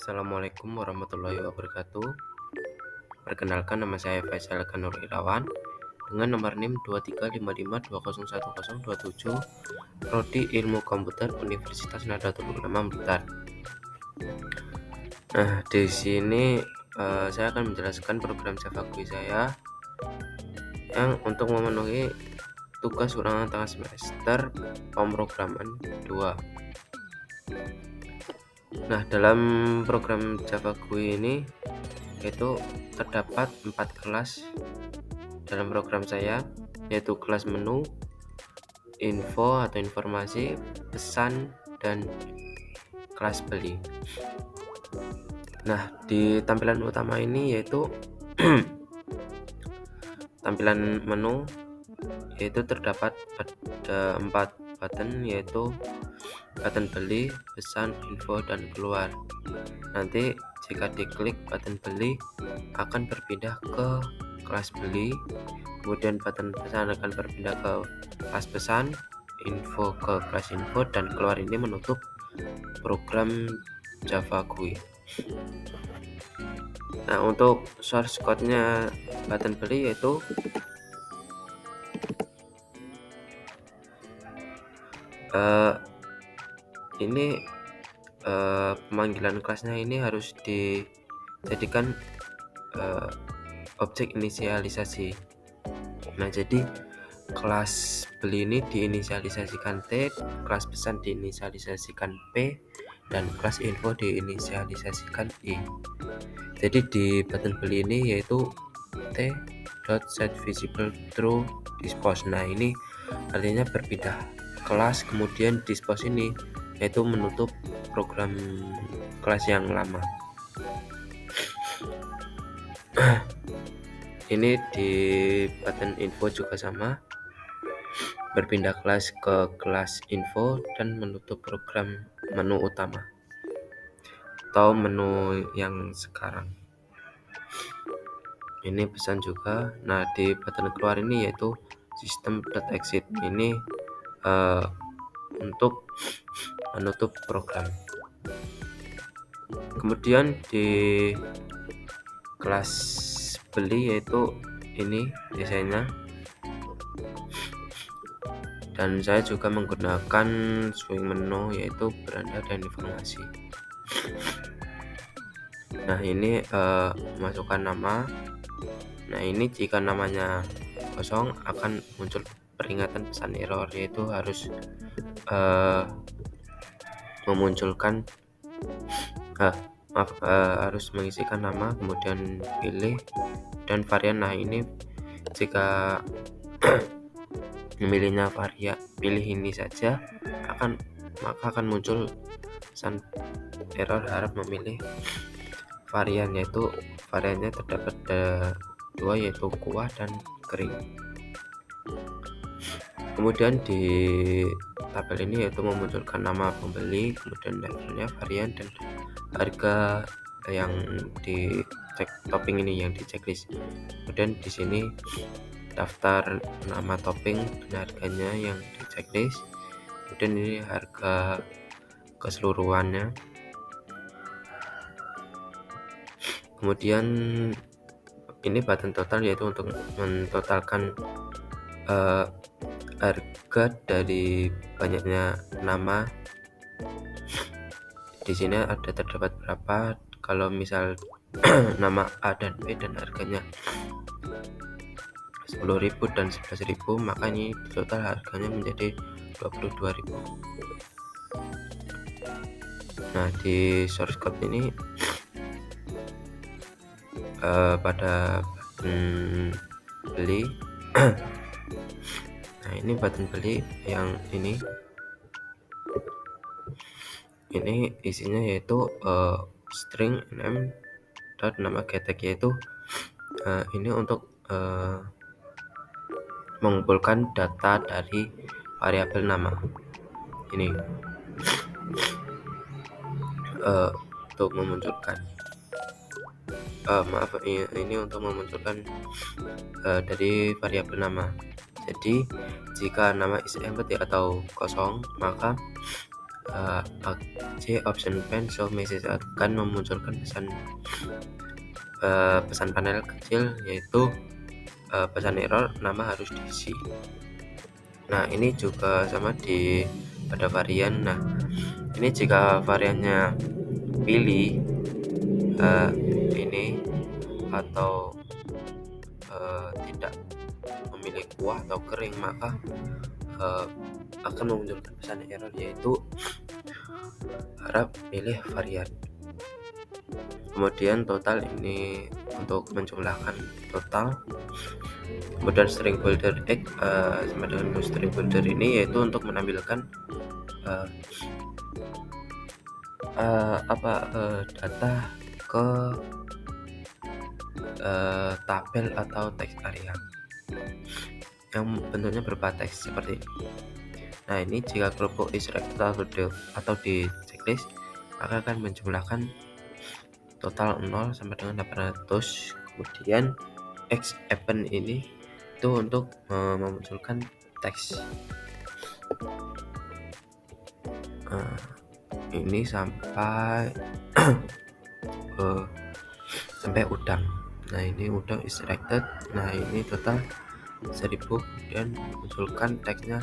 Assalamualaikum warahmatullahi wabarakatuh. Perkenalkan, nama saya Faisal Kanur Irawan dengan nomor NIM 2355201027, Prodi Ilmu Komputer Universitas Nahdlatul Ulama Blitar. Nah, di sini saya akan menjelaskan program Java GUI saya yang untuk memenuhi tugas ulangan tengah semester pemrograman 2. Nah, dalam program Java GUI ini yaitu terdapat 4 kelas dalam program saya, yaitu kelas menu, info atau informasi, pesan, dan kelas beli. Nah, di tampilan utama ini yaitu tampilan menu, yaitu terdapat ada 4 button, yaitu button beli, pesan, info, dan keluar. Nanti jika diklik button beli akan berpindah ke kelas beli, kemudian button pesan akan berpindah ke kelas pesan, info ke kelas info, dan keluar ini menutup program Java GUI. Nah, untuk source code-nya button beli yaitu ini pemanggilan kelasnya ini harus dijadikan objek inisialisasi. Nah, jadi kelas beli ini diinisialisasikan T, kelas pesan diinisialisasikan P, dan kelas info diinisialisasikan I. Jadi di button beli ini yaitu t.setVisibleTrueDispose. Nah, ini artinya berpindah kelas, kemudian dispose ini yaitu menutup program kelas yang lama. Ini di button info juga sama, berpindah kelas ke kelas info dan menutup program menu utama atau menu yang sekarang. Ini pesan juga. Nah, di button keluar ini yaitu system.exit, ini untuk menutup program. Kemudian di kelas beli yaitu ini desainnya, dan saya juga menggunakan swing menu yaitu beranda dan informasi. Nah, ini masukkan nama. Nah, ini jika namanya kosong akan muncul peringatan pesan error, yaitu harus memunculkan harus mengisikan nama, kemudian pilih dan varian. Nah, ini jika memilihnya varian pilih ini saja maka akan muncul pesan error harap memilih varian, yaitu variannya terdapat dua, yaitu kuah dan kering. Kemudian di tabel ini yaitu memunculkan nama pembeli, kemudian levelnya, varian, dan harga yang di topping ini yang di checklist. Kemudian di sini daftar nama topping dan harganya yang di checklist. Kemudian ini harga keseluruhannya. Kemudian ini button total, yaitu untuk mentotalkan harga dari banyaknya nama. Di sini ada terdapat berapa kalau misal nama A dan B dan harganya 10.000 dan 11.000, maka ini total harganya menjadi 22.000. Nah, di source code ini pada button beli nah ini button beli yang ini isinya yaitu string nm dot nama getek, yaitu ini untuk mengumpulkan data dari variabel nama ini untuk memunculkan ini untuk memunculkan dari variabel nama. Jadi jika nama is empty atau kosong, maka option pane show message akan memunculkan pesan panel kecil, yaitu pesan error nama harus diisi. Nah, ini juga sama pada varian. Nah, ini jika variannya pilih ini atau tidak memilih kuah atau kering, maka akan memunculkan pesan error, yaitu harap pilih varian. Kemudian total ini untuk menjumlahkan total. Kemudian string builder x sama dengan string builder ini yaitu untuk menampilkan data ke tabel atau text area yang bentuknya berupa teks seperti ini. Nah, ini jika kelompok is selected atau di checklist, maka akan menjumlahkan total 0 sampai dengan 800. Kemudian x event ini itu untuk memunculkan teks. Ini sampai sampai udang. Nah, ini udang is selected. Nah, ini total 1000, kemudian munculkan teksnya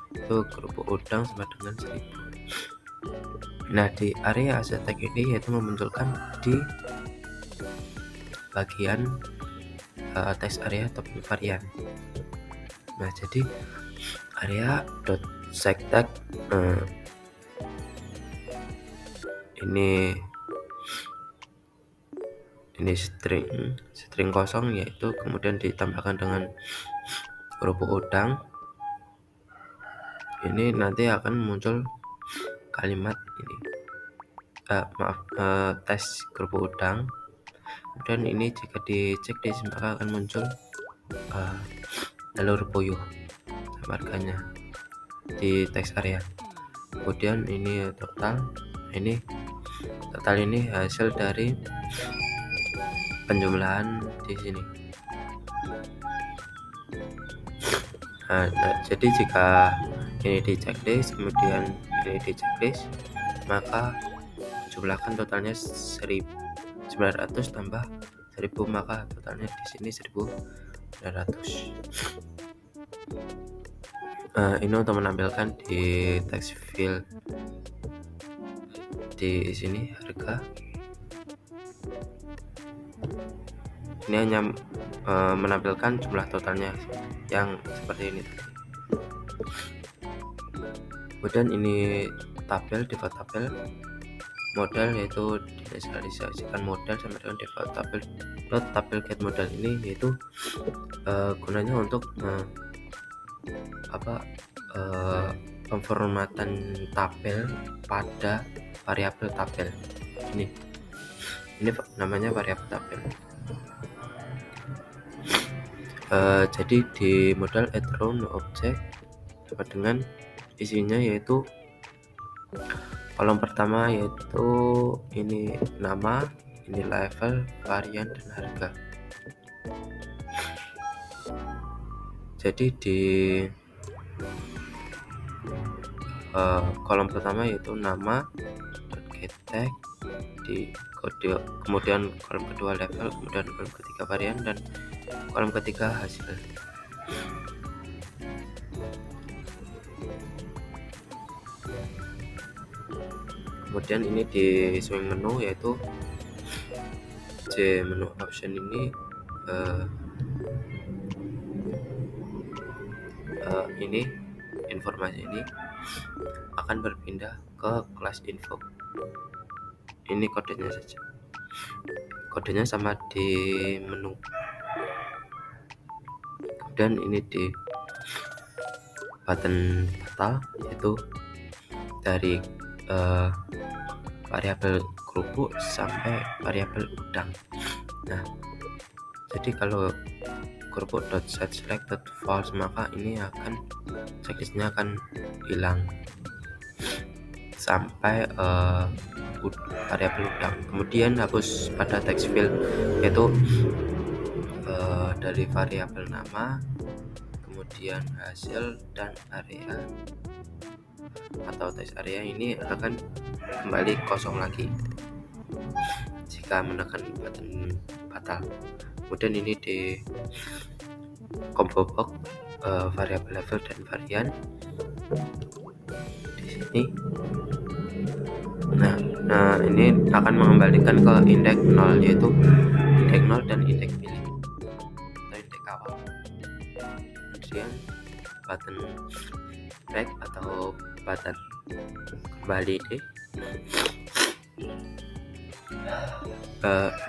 itu kerupuk udang sama dengan 1000. Nah, di area asset tag ini yaitu memunculkan di bagian text area atau varian. Nah, jadi area dot set tag ini string kosong, yaitu kemudian ditambahkan dengan kerupuk udang. Ini nanti akan muncul kalimat ini tes kerupuk udang. Kemudian ini jika dicek di sini maka akan muncul telur puyuh sama harganya di text area. Kemudian ini total ini hasil dari penjumlahan di sini. Nah, jadi jika ini di checklist kemudian ini di checklist, maka jumlahkan totalnya 900 tambah 1000, maka totalnya di sini 1900. Ini untuk menampilkan di text field di sini harga. Ini hanya menampilkan jumlah totalnya yang seperti ini. Kemudian ini default tabel model, yaitu diinisialisasikan model sama dengan default tabel get model. Ini yaitu gunanya untuk pemformatan tabel pada variabel tabel. Ini namanya variabel tabel. Jadi di model add row no object sama dengan isinya yaitu kolom pertama yaitu ini nama, ini level, varian, dan harga. Jadi di kolom pertama yaitu nama .getek, di kode, kemudian kolom kedua level, kemudian kolom ketiga varian, dan kolom ketiga hasil. Kemudian ini di swing menu yaitu J menu option ini uh, ini informasi ini akan berpindah ke kelas info. Ini kodenya saja. Kodenya sama di menu. Dan ini di button batal, yaitu dari variabel kerupuk sampai variabel udang. Nah, jadi kalau kerupuk.setSelect.false, maka ini akan checklistnya akan hilang sampai variabel udang. Kemudian hapus pada text field, yaitu dari variabel nama, kemudian hasil dan area atau text area ini akan kembali kosong lagi jika menekan button batal. Kemudian ini di combo box variabel level dan varian di sini. Nah, ini akan mengembalikan ke indeks 0, yaitu indeks 0 dan indeks pilih atau indeks awal. Kemudian button back atau button kembali deh.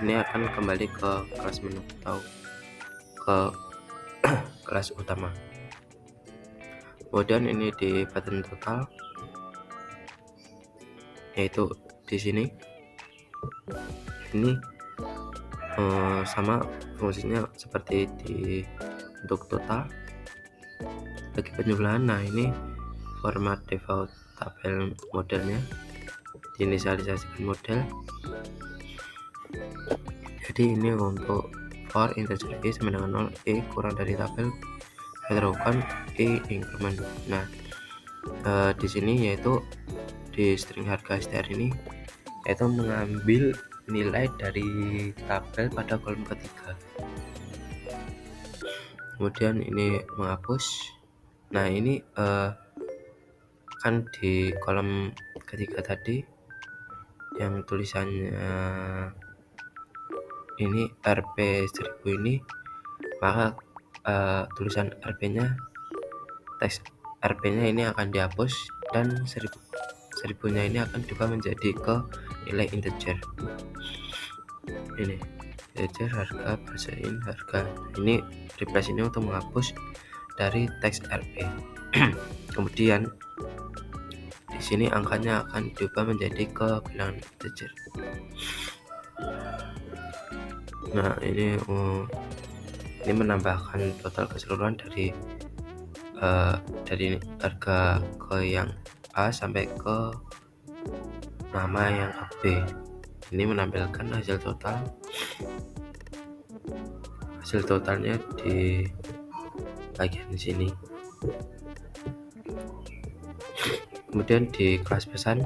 Ini akan kembali ke kelas menu atau ke kelas utama. Kemudian ini di button total, yaitu di sini. Ini sama fungsinya seperti di untuk total. Bagi penjumlahan, nah ini format default tabel modelnya, diinisialisasikan model. Jadi ini untuk for integer i sama dengan 0, i kurang dari tabel, saya lakukan i increment. Nah, di sini yaitu di string harga str ini yaitu mengambil nilai dari tabel pada kolom ketiga. Kemudian ini menghapus. Nah, ini kan di kolom ketiga tadi yang tulisannya ini RP1000 ini, maka tulisan RP-nya, teks RP-nya ini akan dihapus dan 1000-nya ini akan diubah menjadi ke nilai integer. Ini integer harga bersaing harga. Ini replace ini untuk menghapus dari teks RP. Kemudian di sini angkanya akan diubah menjadi ke bilangan integer. Nah, ini menambahkan total keseluruhan dari harga ke yang A sampai ke nama yang B. Ini menampilkan hasil totalnya di bagian sini. Kemudian di kelas pesan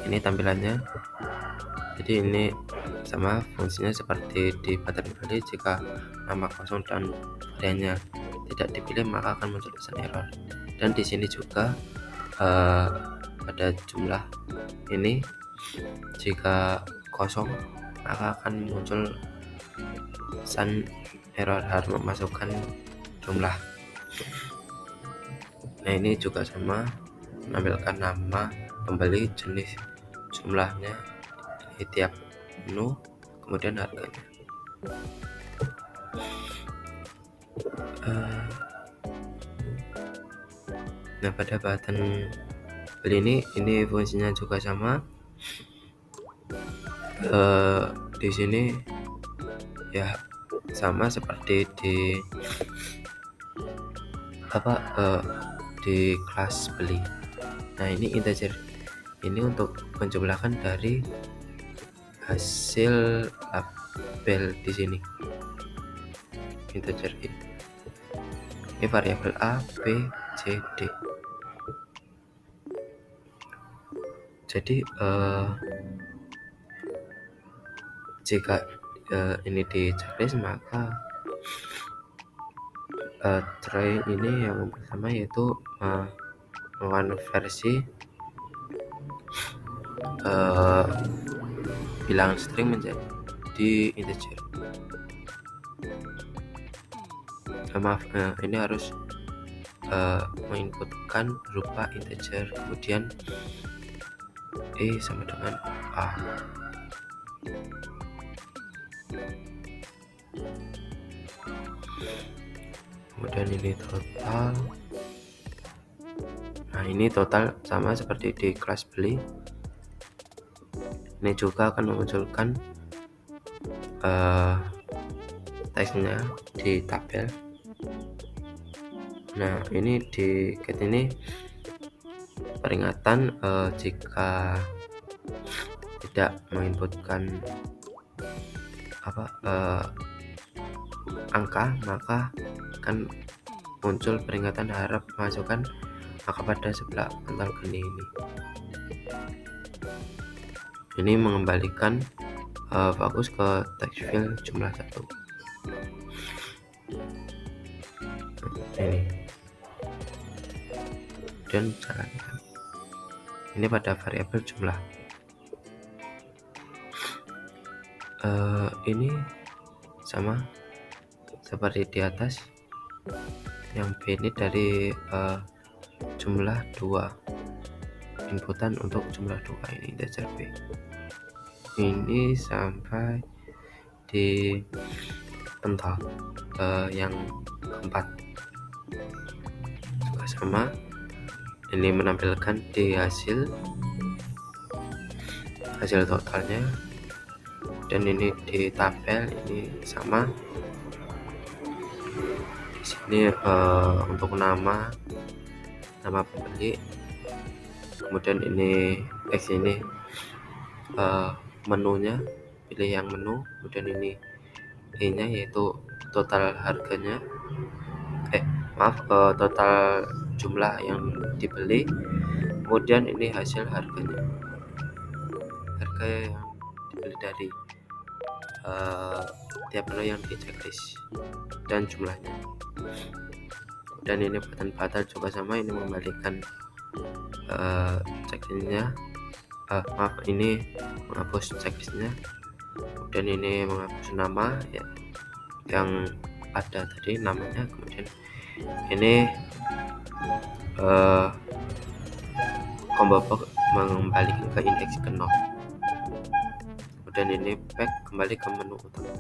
ini tampilannya. Jadi ini sama fungsinya seperti di button kembali. Jika nama kosong dan variannya tidak dipilih, maka akan muncul pesan error. Dan di sini juga pada jumlah ini, jika kosong maka akan muncul pesan error harus memasukkan jumlah. Nah, ini juga sama, menampilkan nama pembeli, jenis, jumlahnya di tiap menu, kemudian harganya. Nah, pada button beli ini fungsinya juga sama. Di sini ya sama seperti di di kelas beli. Nah, ini integer ini untuk menjumlahkan dari hasil label di sini. Integer ini variabel A, B, C, D. Jadi jika ini di checklist, maka try ini yang pertama yaitu mengonversi bilangan string menjadi jadi integer. Ini harus menginputkan berupa integer, kemudian sama dengan A. Kemudian ini total. Nah, ini total sama seperti di kelas beli. Ini juga akan memunculkan teksnya di tabel. Nah, ini di get ini peringatan jika tidak menginputkan angka, maka akan muncul peringatan harap masukkan angka pada sebelah pangkal geni ini. Ini mengembalikan fokus ke text field jumlah 1. Ini. Dan jalankan. Ini pada variabel jumlah. Ini sama seperti di atas. Yang B ini dari jumlah 2, inputan untuk jumlah 2, ini integer B. Ini sampai di pentol yang keempat juga sama. Ini menampilkan di hasil totalnya, dan ini di tabel ini sama. Di sini untuk nama pembeli, kemudian ini X ini menunya, pilih yang menu, kemudian ini E-nya yaitu total harganya, total jumlah yang dibeli, kemudian ini hasil harganya, harga yang dibeli dari tiap menu yang di checklist dan jumlahnya. Dan ini button juga sama, ini mengembalikan checklistnya, ini menghapus checklistnya, dan ini menghapus nama yang ada tadi namanya, kemudian ini combo box mengembalikan ke indeks ke 0, kemudian ini back kembali ke menu utama.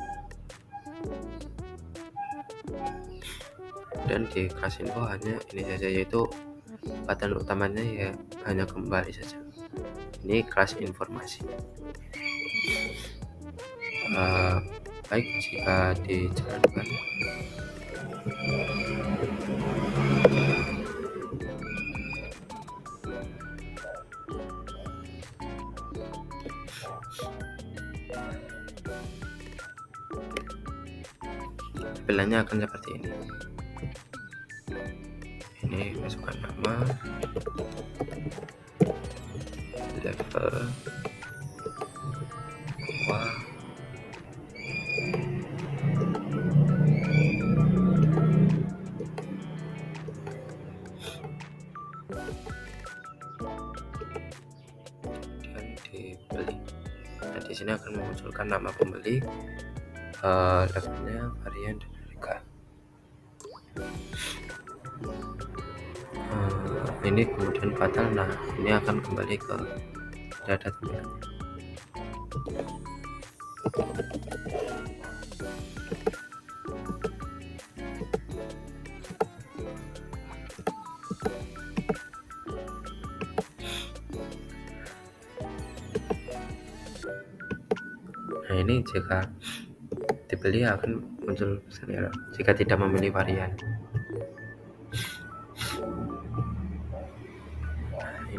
Dan di kelas info hanya ini saja, yaitu button utamanya ya hanya kembali saja. Ini kelas informasi. Baik, jika dijalankan tampilannya akan seperti ini. Ini masukkan nama, level, dan dibeli. Nah, di sini akan memunculkan nama pembeli, levelnya, varian, dan harga. Ini kemudian fatal. Nah, ini akan kembali ke data tampilannya. Nah, ini jika dibeli akan muncul pesan error jika tidak memilih varian.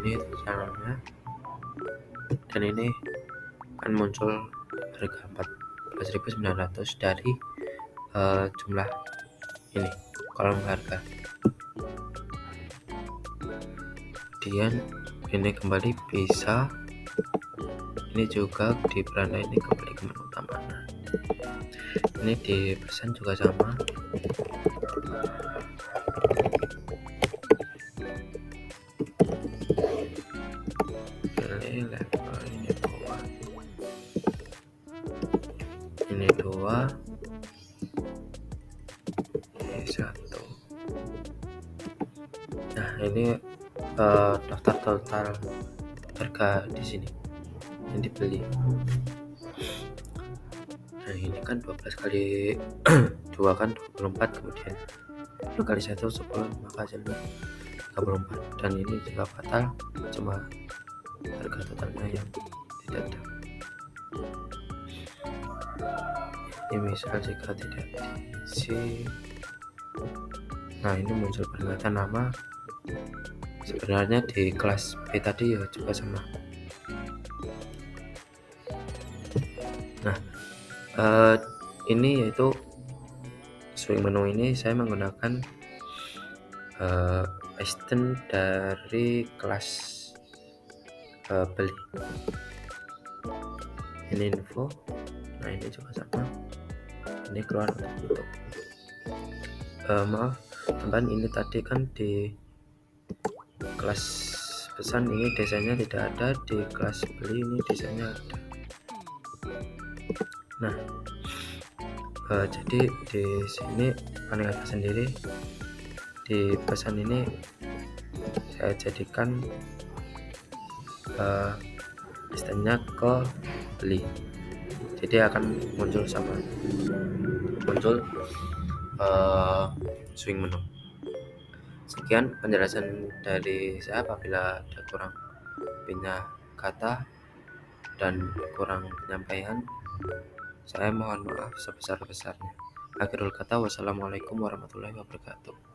Ini caranya, dan ini akan muncul harga 14.900 dari jumlah ini, kolom harga. Kemudian ini kembali bisa, ini juga di beranda ini kembali ke menu utama. Nah, ini di pesan juga sama. Pilih level ini bawah. ini 2, ini 1. Nah, ini daftar total harga di sini yang dibeli. Nah, ini kan 12 kali 2 kan 24, kemudian 2 kali 1 10, maka hasilnya 34. Dan ini jika fatal cuma harga totalnya yang tidak ada. Ini misal jika tidak diisi, nah ini muncul peringatan nama. Sebenarnya di kelas B tadi ya juga sama. Nah, ini yaitu swing menu ini saya menggunakan asisten dari kelas beli. Ini info. Nah, ini juga sama. Ini keluar untuk maaf teman, ini tadi kan di kelas pesan ini desainnya tidak ada, di kelas beli ini desainnya ada. Nah, jadi di sini paling atas sendiri di pesan ini saya jadikan listennya ke beli, jadi akan muncul swing menu. Sekian penjelasan dari saya. Apabila ada kurang pindah kata dan kurang penyampaian, saya mohon maaf sebesar-besarnya. Akhirul kata, wassalamualaikum warahmatullahi wabarakatuh.